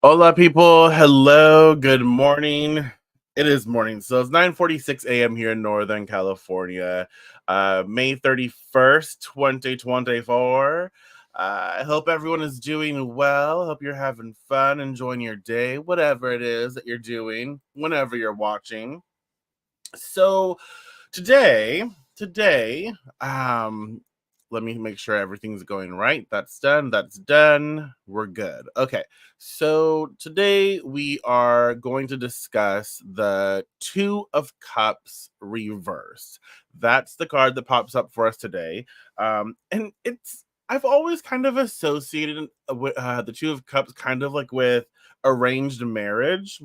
Hola, people. Hello. Good morning. It is morning. So it's 9:46 a.m. here in Northern California, May 31st, 2024. I hope everyone is doing well. Hope you're having fun, enjoying your day, whatever it is that you're doing, whenever you're watching. So today, um, let me make sure everything's going right. That's done. That's done. We're good. Okay. So today we are going to discuss the Two of Cups reverse. That's the card that pops up for us today. And I've always kind of associated with the Two of Cups kind of like with arranged marriage.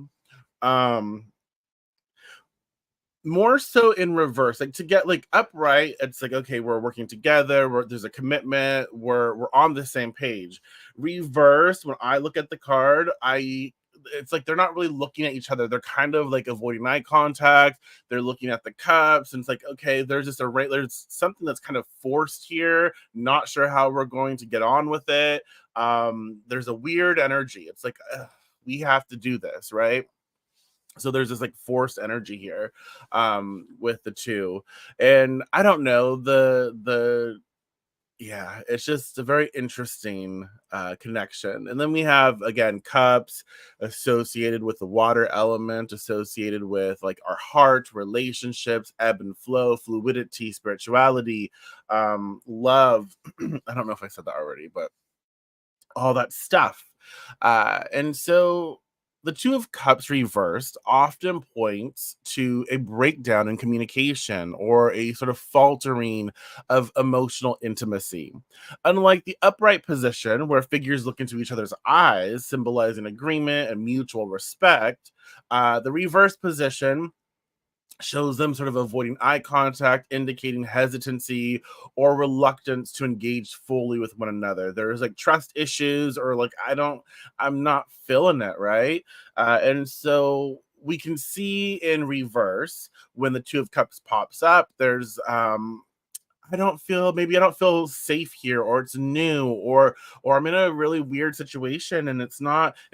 Um, More so in reverse, like to get like upright, it's like okay, we're working together, there's a commitment, we're on the same page. Reverse, when I look at the card, I it's like they're not really looking at each other. They're kind of like avoiding eye contact. They're looking at the cups, and it's like okay, there's something that's kind of forced here. Not sure how we're going to get on with it. There's a weird energy. It's like we have to do this, right? So there's this like forced energy here with the two, and I don't know, the yeah, it's just a very interesting connection. And then we have again cups associated with the water element, associated with like our heart, relationships, ebb and flow, fluidity, spirituality, love. I don't know if I said that already, but all that stuff. And so the Two of Cups reversed often points to a breakdown in communication or a sort of faltering of emotional intimacy. Unlike the upright position, where figures look into each other's eyes, symbolizing agreement and mutual respect, the reverse position shows them sort of avoiding eye contact, indicating hesitancy or reluctance to engage fully with one another. There's like trust issues, or like, I'm not feeling it, right? And so we can see in reverse when the Two of Cups pops up, I don't feel safe here, or it's new, or I'm in a really weird situation and it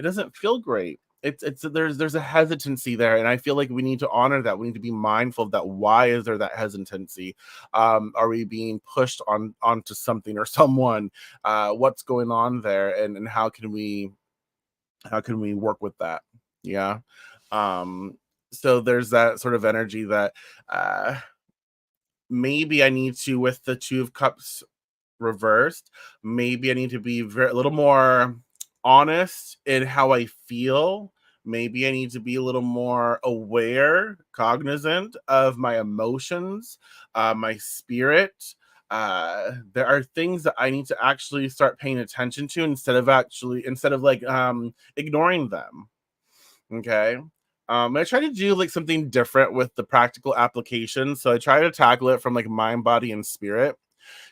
doesn't feel great. There's a hesitancy there, and I feel like we need to honor that. We need to be mindful of that. Why is there that hesitancy? Are we being pushed onto something or someone? What's going on there, and how can we work with that? Yeah. Um, so there's that sort of energy that uh maybe I need to, with the Two of Cups reversed, maybe I need to be a little more honest in how I feel. Maybe I need to be a little more aware, cognizant of my emotions, my spirit. There are things that I need to actually start paying attention to instead of like ignoring them. Okay. I try to do like something different with the practical application. So I try to tackle it from like mind, body, and spirit.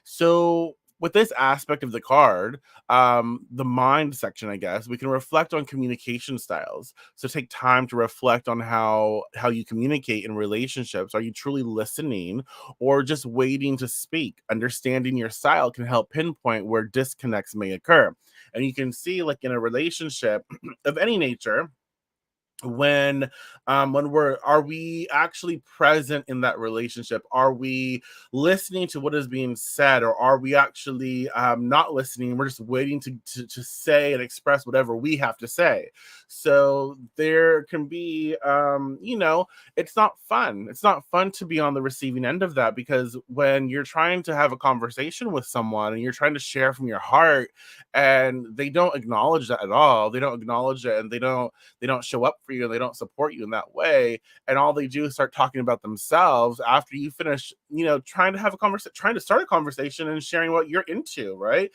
So with this aspect of the card, the mind section, I guess, we can reflect on communication styles. So take time to reflect on how you communicate in relationships. Are you truly listening or just waiting to speak? Understanding your style can help pinpoint where disconnects may occur. And you can see, like in a relationship of any nature, when we're are we actually present in that relationship? Are we listening to what is being said, or are we actually not listening? We're just waiting to say and express whatever we have to say. So there can be it's not fun. It's not fun to be on the receiving end of that, because when you're trying to have a conversation with someone and you're trying to share from your heart, and they don't acknowledge that at all, they don't acknowledge it, and they don't show up for you, they don't support you in that way, and all they do is start talking about themselves after you finish, trying to have a conversation, trying to start a conversation and sharing what you're into, right?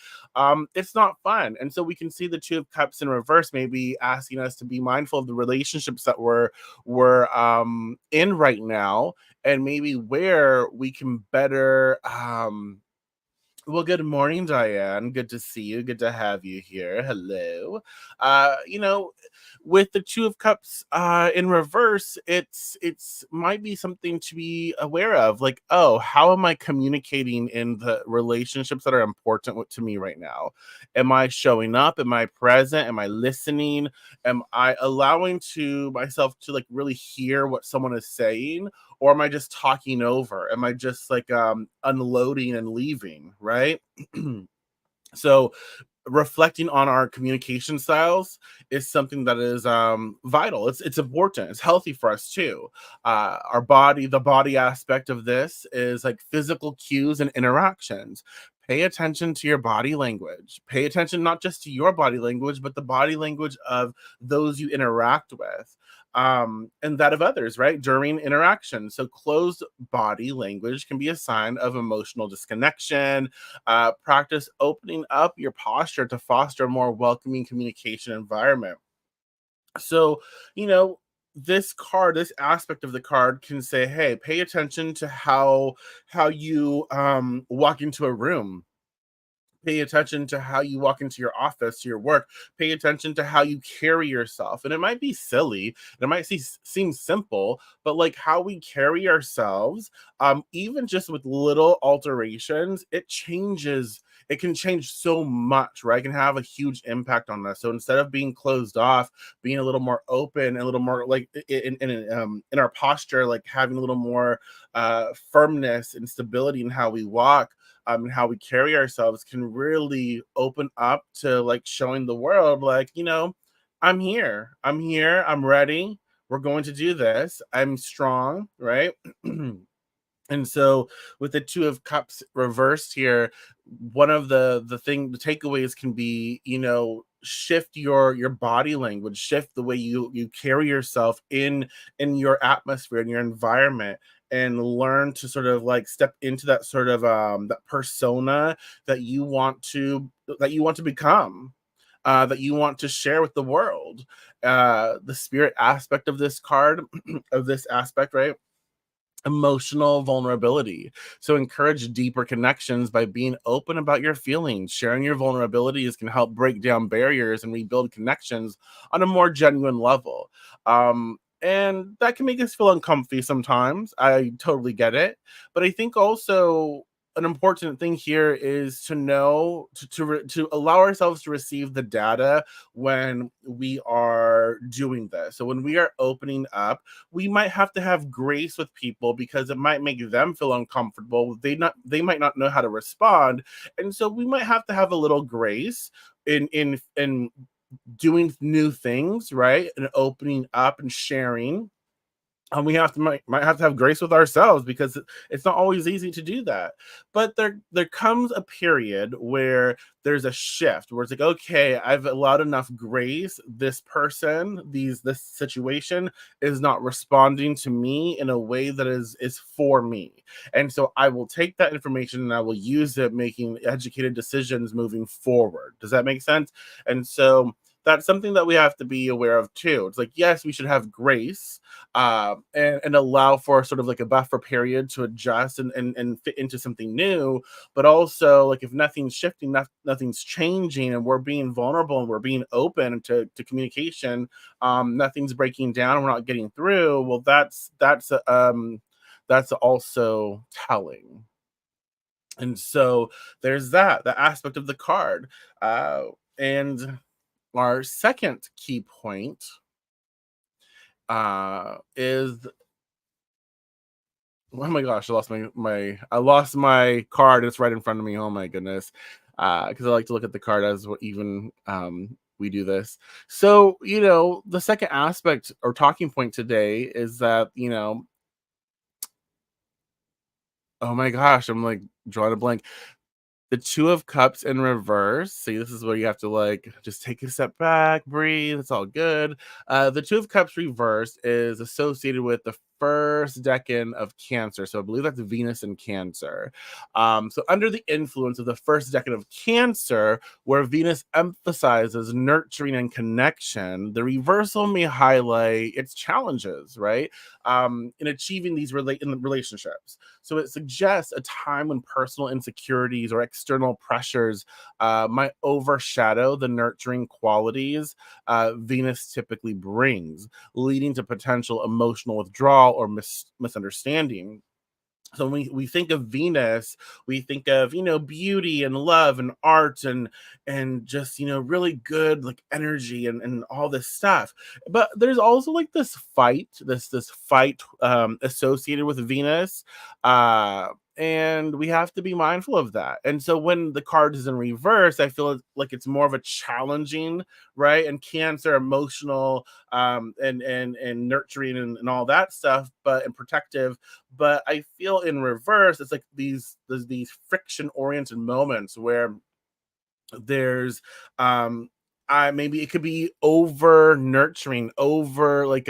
It's not fun. And so we can see the Two of Cups in reverse, maybe asking us to be mindful of the relationships that we're in right now, and maybe where we can better Well, good morning, Diane. Good to see you. Good to have you here. Hello. You know, with the Two of Cups in reverse, it's might be something to be aware of. Like, oh, how am I communicating in the relationships that are important to me right now? Am I showing up? Am I present? Am I listening? Am I allowing to myself to like really hear what someone is saying? Or am I just talking over? Am I just like unloading and leaving, right? So reflecting on our communication styles is something that is vital. It's important. It's healthy for us too. Our body, the body aspect of this is like physical cues and interactions. Pay attention to your body language. Pay attention not just to your body language, but the body language of those you interact with, and that of others, right? During interaction. So closed body language can be a sign of emotional disconnection. Practice opening up your posture to foster a more welcoming communication environment. So, you know, this card, this aspect of the card can say, hey, pay attention to how you walk into a room. Pay attention to how you walk into your office, to your work. Pay attention to how you carry yourself. And it might be silly, it might seem simple, but like how we carry ourselves, even just with little alterations, it changes. It can change so much, right? It can have a huge impact on us. So instead of being closed off, being a little more open, a little more like in our posture, like having a little more firmness and stability in how we walk, and how we carry ourselves can really open up to like showing the world, like, I'm here, I'm ready, we're going to do this, I'm strong, right? And so with the Two of Cups reversed here, one of the takeaways can be, shift your body language, shift the way you carry yourself in your atmosphere, in your environment, and learn to sort of like step into that sort of that persona that you want to become, that you want to share with the world. The spirit aspect of this card, of this aspect, right? Emotional vulnerability. So encourage deeper connections by being open about your feelings. Sharing your vulnerabilities can help break down barriers and rebuild connections on a more genuine level. And that can make us feel uncomfy sometimes. I totally get it. But I think also an important thing here is to know to allow ourselves to receive the data when we are doing this. So when we are opening up, we might have to have grace with people because it might make them feel uncomfortable. They might not know how to respond. And so we might have to have a little grace in doing new things, right? And opening up and sharing. And we might have to have grace with ourselves because it's not always easy to do that. But there comes a period where there's a shift where it's like, okay, I've allowed enough grace. This person, this situation is not responding to me in a way that is for me. And so I will take that information and I will use it making educated decisions moving forward. Does that make sense? And so that's something that we have to be aware of too. It's like, yes, we should have grace, and allow for sort of like a buffer period to adjust and fit into something new. But also, like if nothing's shifting, nothing's changing, and we're being vulnerable and we're being open to communication, nothing's breaking down, we're not getting through. Well, that's also telling. And so there's that aspect of the card. And our second key point is, oh my gosh, I lost my card. It's right in front of me. Oh my goodness. Because I like to look at the card as even we do this. So, the second aspect or talking point today is that, oh my gosh, I'm like drawing a blank. The Two of Cups in reverse. See, this is where you have to like just take a step back, breathe. It's all good. The Two of Cups reversed is associated with the first decan of Cancer. So I believe that's Venus in Cancer. So under the influence of the first decan of Cancer, where Venus emphasizes nurturing and connection, the reversal may highlight its challenges, right? In achieving these in the relationships. So it suggests a time when personal insecurities or external pressures might overshadow the nurturing qualities Venus typically brings, leading to potential emotional withdrawal or misunderstanding. So when we think of Venus, we think of, beauty and love and art and just, really good like energy and all this stuff. But there's also like this fight associated with Venus. And we have to be mindful of that. And so when the card is in reverse, I feel like it's more of a challenging, right? And Cancer, emotional, and nurturing and all that stuff, but and protective. But I feel in reverse, it's like there's these friction oriented moments where there's I maybe it could be over nurturing, over like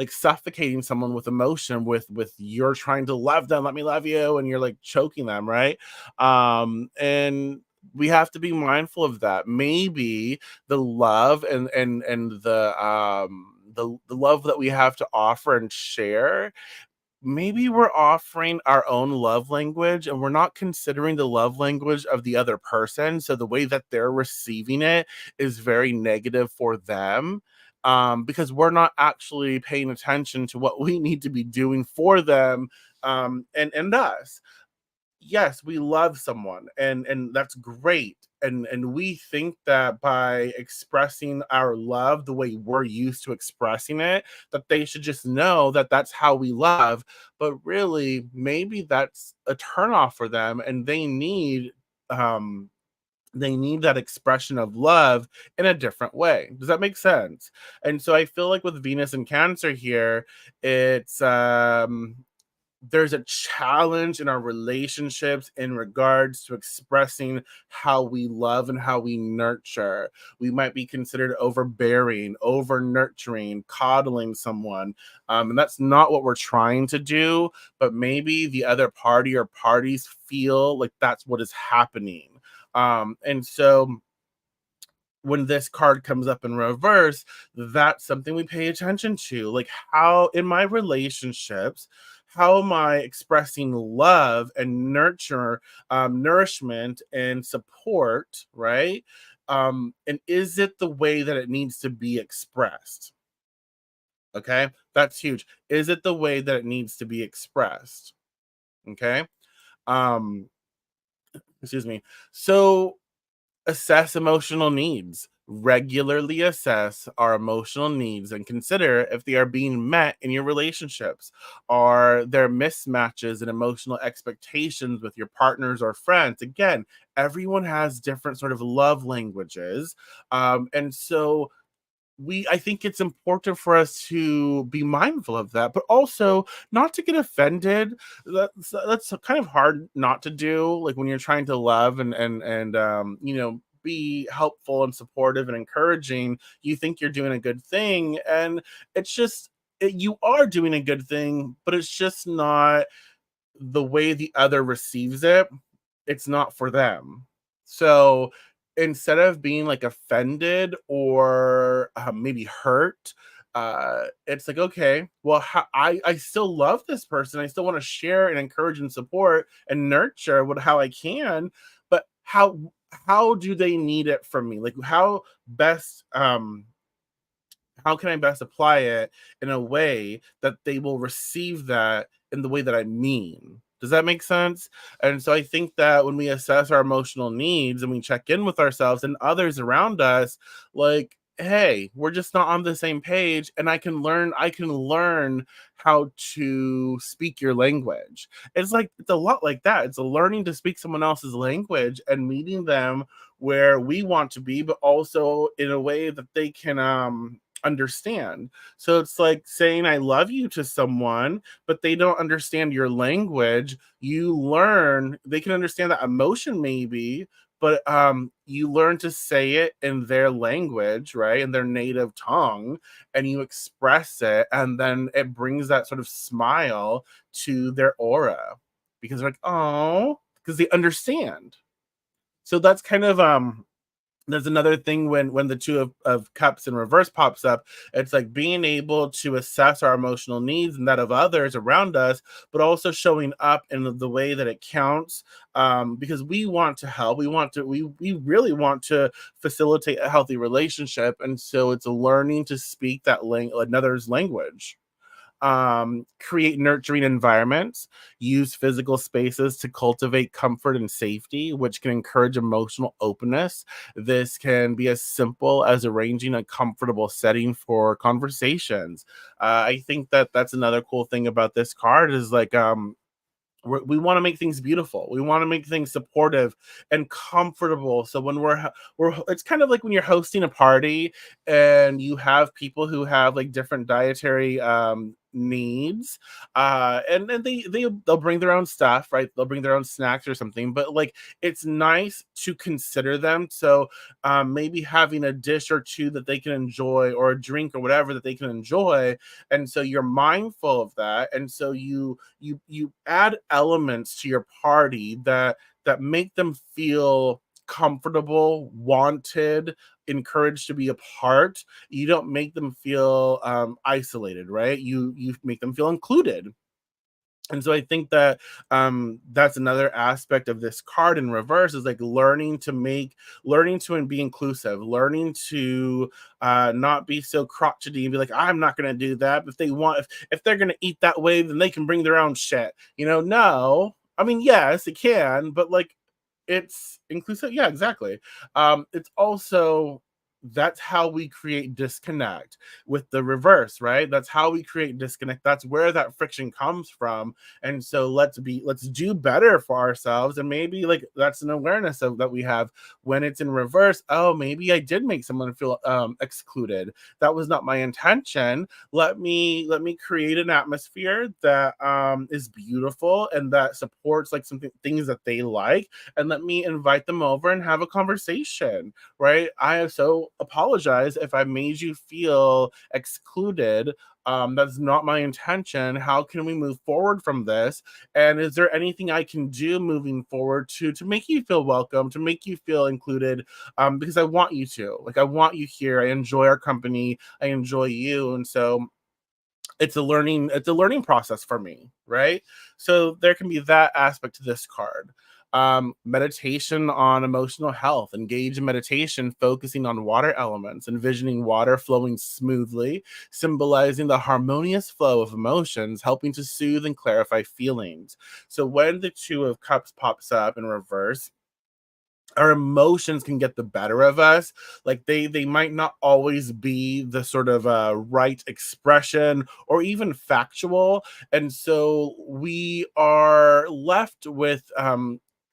suffocating someone with emotion, with you're trying to love them, let me love you, and you're like choking them, right? And we have to be mindful of that. Maybe the love and the love that we have to offer and share, maybe we're offering our own love language and we're not considering the love language of the other person. So the way that they're receiving it is very negative for them, because we're not actually paying attention to what we need to be doing for them, and us. Yes, we love someone and that's great. And we think that by expressing our love the way we're used to expressing it, that they should just know that that's how we love. But really, maybe that's a turnoff for them, and um they need that expression of love in a different way. Does that make sense? And so I feel like with Venus and Cancer here, it's there's a challenge in our relationships in regards to expressing how we love and how we nurture. We might be considered overbearing, over nurturing, coddling someone. And that's not what we're trying to do, but maybe the other party or parties feel like that's what is happening. And so when this card comes up in reverse, that's something we pay attention to. Like, how in my relationships, how am I expressing love and nourishment and support, right? And is it the way that it needs to be expressed? Okay, that's huge. Is it the way that it needs to be expressed? Okay. Um, excuse me. So assess emotional needs. Regularly assess our emotional needs and consider if they are being met in your relationships. Are there mismatches in emotional expectations with your partners or friends? Again, everyone has different sort of love languages. And so I think it's important for us to be mindful of that, but also not to get offended. That's kind of hard not to do, like when you're trying to love and be helpful and supportive and encouraging. You think you're doing a good thing, and it's just you are doing a good thing, but it's just not the way the other receives it. It's not for them. So instead of being like offended or maybe hurt, it's like, okay, well, I still love this person. I still want to share and encourage and support and nurture how I can, but how do they need it from me? Like, how can I best apply it in a way that they will receive that in the way that I mean? Does that make sense? And so I think that when we assess our emotional needs and we check in with ourselves and others around us, like, hey, we're just not on the same page, and I can learn how to speak your language. It's a lot like that. It's a learning to speak someone else's language and meeting them where we want to be, but also in a way that they can understand. So it's like saying I love you to someone, but they don't understand your language. You learn, they can understand that emotion maybe, but you learn to say it in their language, right, in their native tongue, and you express it, and then it brings that sort of smile to their aura because they're like, oh, because they understand. So that's kind of there's another thing when the two of cups in reverse pops up. It's like being able to assess our emotional needs and that of others around us, but also showing up in the way that it counts, because we want to help, we really want to facilitate a healthy relationship, and so it's learning to speak that another's language. Create nurturing environments, use physical spaces to cultivate comfort and safety, which can encourage emotional openness. This can be as simple as arranging a comfortable setting for conversations. I think that that's another cool thing about this card is like, we want to make things beautiful. We want to make things supportive and comfortable. So when we're it's kind of like when you're hosting a party and you have people who have like different dietary needs, and they'll bring their own stuff, right? They'll bring their own snacks or something, but like it's nice to consider them. So maybe having a dish or two that they can enjoy, or a drink or whatever that they can enjoy, and so you're mindful of that, and so you add elements to your party that make them feel comfortable, wanted, encouraged to be a part. You don't make them feel isolated, right? You make them feel included. And so I think that that's another aspect of this card in reverse is like learning to and be inclusive, learning to not be so crotchety and be like, I'm not going to do that. If they want, if they're going to eat that way, then they can bring their own shit. No, I mean, yes, it can, but like it's inclusive. Yeah, exactly. It's also, that's how we create disconnect with the reverse, right? That's how we create disconnect. That's where that friction comes from. And so let's do better for ourselves. And maybe like that's an awareness of that we have when it's in reverse. Oh, maybe I did make someone feel excluded. That was not my intention. Let me create an atmosphere that is beautiful and that supports like something things that they like, and let me invite them over and have a conversation, right? I have so apologize if I made you feel excluded. That's not my intention. How can we move forward from this? And is there anything I can do moving forward to make you feel welcome, to make you feel included? Because I want you to. Like I want you here. I enjoy our company. I enjoy you. And so it's a learning process for me, right? So there can be that aspect to this card. Meditation on emotional health, engage in meditation focusing on water elements, envisioning water flowing smoothly, symbolizing the harmonious flow of emotions, helping to soothe and clarify feelings. So when the two of cups pops up in reverse, our emotions can get the better of us. Like they might not always be the sort of right expression or even factual, and so we are left with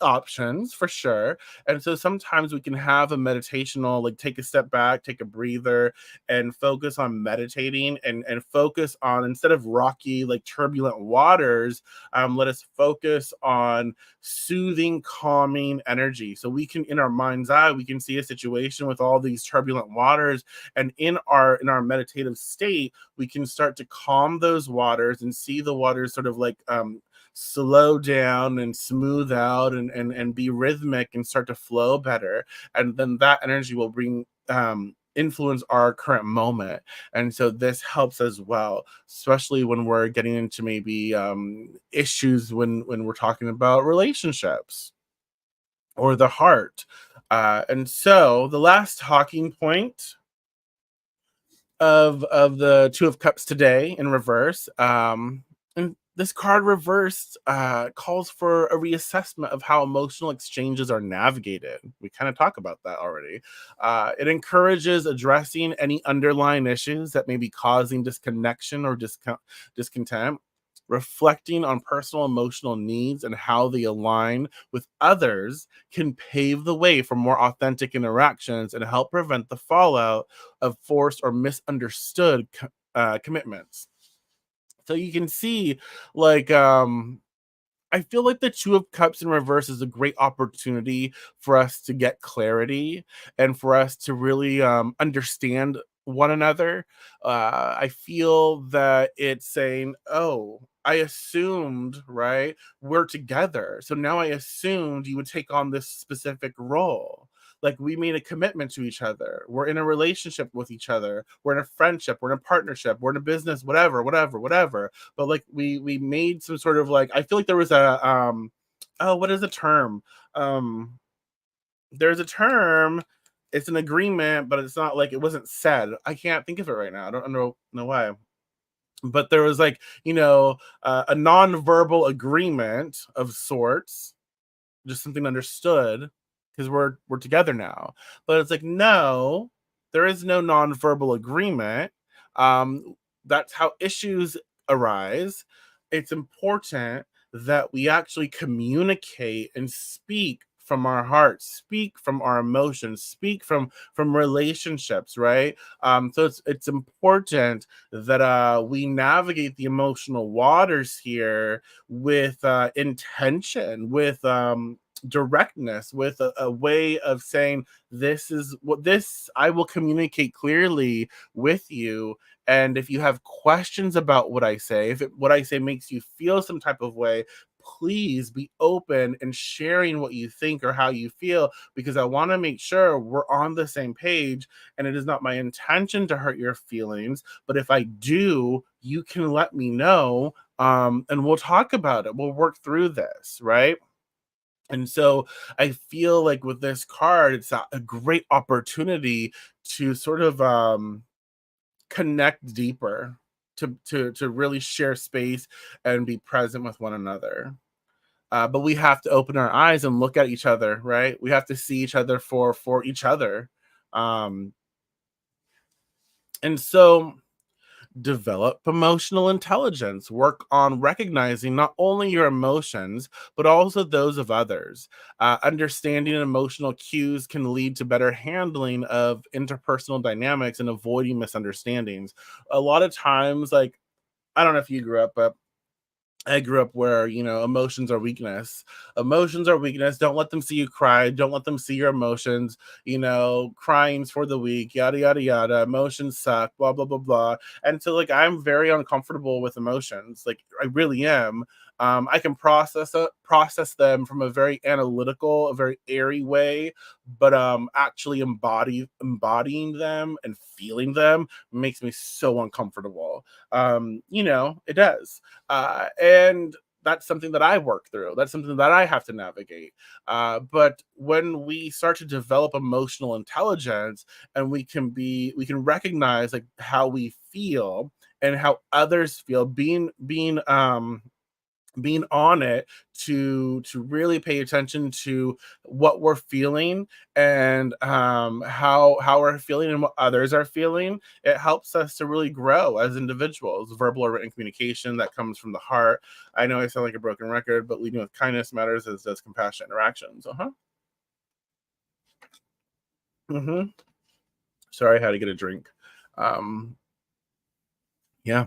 options for sure. And so sometimes we can have a meditational, like take a step back, take a breather, and focus on meditating, and focus on, instead of rocky like turbulent waters, let us focus on soothing, calming energy. So we can, in our mind's eye, we can see a situation with all these turbulent waters, and in our meditative state, we can start to calm those waters and see the waters sort of like slow down and smooth out, and be rhythmic and start to flow better. And then that energy will bring influence our current moment. And so this helps as well, especially when we're getting into maybe issues when we're talking about relationships or the heart. And so the last talking point of the two of cups today in reverse, and this card reversed calls for a reassessment of how emotional exchanges are navigated. We kind of talk about that already. It encourages addressing any underlying issues that may be causing disconnection or discontent, reflecting on personal emotional needs and how they align with others can pave the way for more authentic interactions and help prevent the fallout of forced or misunderstood commitments. So you can see, like, I feel like the Two of Cups in reverse is a great opportunity for us to get clarity and for us to really understand one another. I feel that it's saying, oh, I assumed, right? We're together. So now I assumed you would take on this specific role. Like we made a commitment to each other. We're in a relationship with each other. We're in a friendship. We're in a partnership. We're in a business, whatever, whatever, whatever, but like we made some sort of like I feel like there was a oh, what is the term? Um there's a term. It's an agreement, but it's not like it wasn't said. I can't think of it right now. I don't know why. But there was like, a non-verbal agreement of sorts, just something understood because we're together now. But it's like, no, there is no nonverbal agreement. Um, that's how issues arise. It's important that we actually communicate and speak from our hearts, speak from our emotions, speak from relationships, right? So it's important that we navigate the emotional waters here with intention, with directness, with a way of saying, this is what this I will communicate clearly with you. And if you have questions about what I say, if what I say makes you feel some type of way, please be open and sharing what you think or how you feel, because I want to make sure we're on the same page. And it is not my intention to hurt your feelings, but if I do, you can let me know, and we'll talk about it, we'll work through this, right? And so I feel like with this card, it's a great opportunity to sort of connect deeper, to really share space and be present with one another. But we have to open our eyes and look at each other, right? We have to see each other for each other. Um, and so develop emotional intelligence. Work on recognizing not only your emotions, but also those of others. Understanding emotional cues can lead to better handling of interpersonal dynamics and avoiding misunderstandings. A lot of times, like, I don't know if you grew up, but I grew up where, emotions are weakness. Emotions are weakness. Don't let them see you cry. Don't let them see your emotions. Crying's for the weak, yada, yada, yada. Emotions suck, blah, blah, blah, blah. And so, like, I'm very uncomfortable with emotions. Like, I really am. I can process them from a very analytical, a very airy way, but actually embodying them and feeling them makes me so uncomfortable. It does, and that's something that I work through. That's something that I have to navigate. But when we start to develop emotional intelligence, and we can recognize like how we feel and how others feel, being on it, to really pay attention to what we're feeling, and how we're feeling and what others are feeling. It helps us to really grow as individuals. Verbal or written communication that comes from the heart. I know I sound like a broken record, but leading with kindness matters, as does compassionate interactions. Hmm. Sorry, I had to get a drink. um yeah.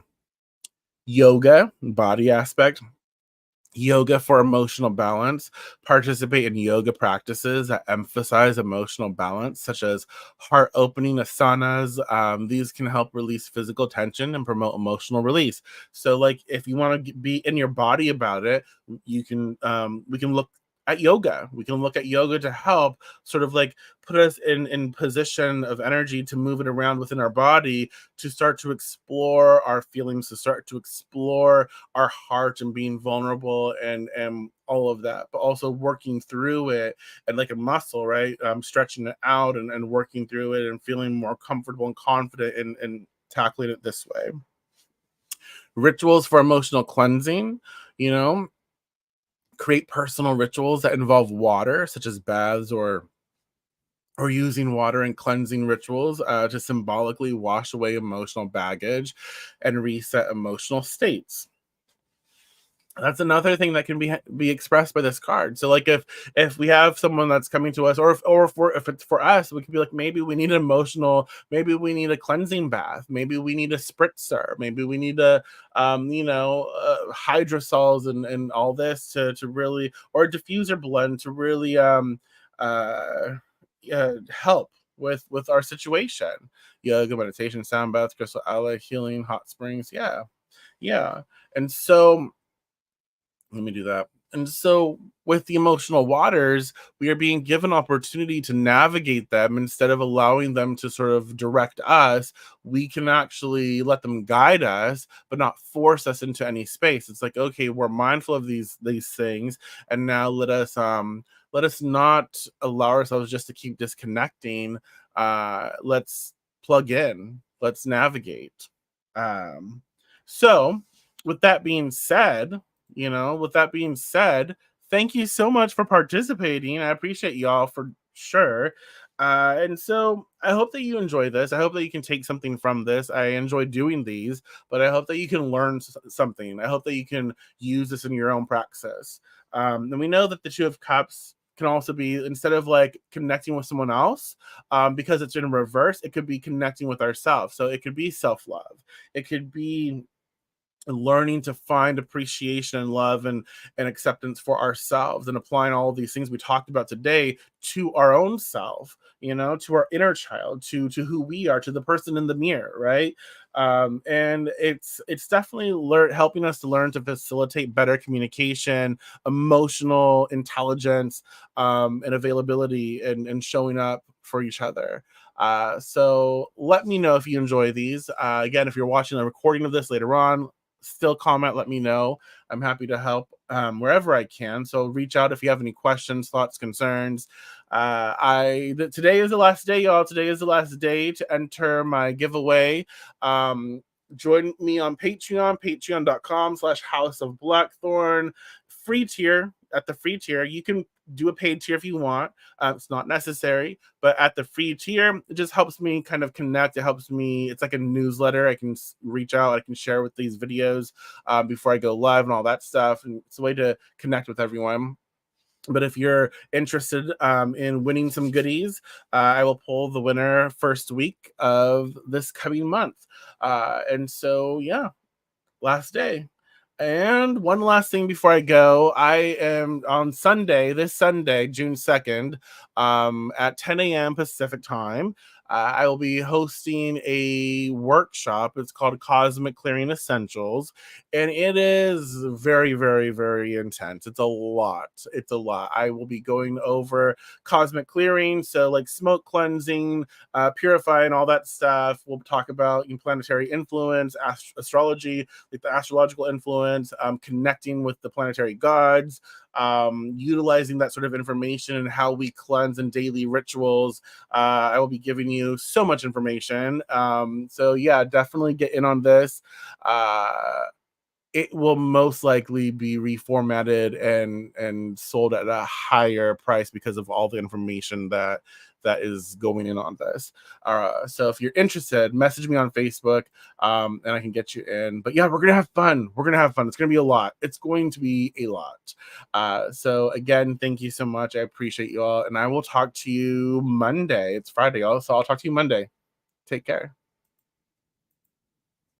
Yoga, body aspect. Yoga for emotional balance. Participate in yoga practices that emphasize emotional balance, such as heart opening asanas. These can help release physical tension and promote emotional release. So, like, if you want to be in your body about it, we can look at yoga. We can look at yoga to help sort of like put us in position of energy to move it around within our body, to start to explore our feelings, to start to explore our heart and being vulnerable, and all of that, but also working through it, and like a muscle, right? Stretching it out, and working through it and feeling more comfortable and confident in tackling it this way. Rituals for emotional cleansing, you know, create personal rituals that involve water, such as baths, or using water and cleansing rituals to symbolically wash away emotional baggage and reset emotional states. That's another thing that can be expressed by this card. So like if we have someone that's coming to us, if it's for us, we could be like, maybe we need an emotional, maybe we need a cleansing bath, maybe we need a spritzer, maybe we need a hydrosols and all this to really, or a diffuser blend to really uh help with our situation. Yoga, meditation, sound bath, crystal aloe, healing, hot springs. Yeah, yeah. And so let me do that. And so with the emotional waters, we are being given opportunity to navigate them instead of allowing them to sort of direct us. We can actually let them guide us, but not force us into any space. It's like, okay, we're mindful of these things, and now let us not allow ourselves just to keep disconnecting. Let's plug in, let's navigate. Um, so with that being said, with that being said, thank you so much for participating. I appreciate y'all for sure. And so I hope that you enjoy this. I hope that you can take something from this. I enjoy doing these, but I hope that you can learn something. I hope that you can use this in your own praxis. And we know that the Two of Cups can also be, instead of like connecting with someone else, because it's in reverse, it could be connecting with ourselves. So it could be self love. It could be learning to find appreciation and love and acceptance for ourselves, and applying all of these things we talked about today to our own self, to our inner child, to who we are, to the person in the mirror, right? And it's definitely helping us to learn to facilitate better communication, emotional intelligence, and availability, and showing up for each other. So let me know if you enjoy these. Again, if you're watching a recording of this later on, still comment, let me know. I'm happy to help wherever I can. So reach out if you have any questions, thoughts, concerns. Today is the last day, y'all. Today is the last day to enter my giveaway. Join me on patreon.com/House of Blackthorn. Free tier. At the free tier, you can do a paid tier if you want. It's not necessary, but at the free tier, it just helps me kind of connect. It helps me. It's like a newsletter. I can reach out. I can share with these videos before I go live and all that stuff. And it's a way to connect with everyone. But if you're interested in winning some goodies, I will pull the winner first week of this coming month. And so, yeah, last day. And one last thing before I go, I am on Sunday, this Sunday, June 2nd, at 10 a.m. Pacific time. I will be hosting a workshop. It's called Cosmic Clearing Essentials, and it is very, very, very intense. It's a lot. It's a lot. I will be going over cosmic clearing, so like smoke cleansing, purifying, all that stuff. We'll talk about planetary influence, astrology, like the astrological influence, connecting with the planetary gods, utilizing that sort of information and how we cleanse in daily rituals. I will be giving you so much information. So yeah, definitely get in on this. It will most likely be reformatted and sold at a higher price because of all the information that is going in on this. So if you're interested, message me on Facebook, and I can get you in. But yeah, we're gonna have fun. We're gonna have fun. It's gonna be a lot. It's going to be a lot. So again, thank you so much. I appreciate you all, and I will talk to you Monday. It's Friday, so I'll talk to you Monday. Take care.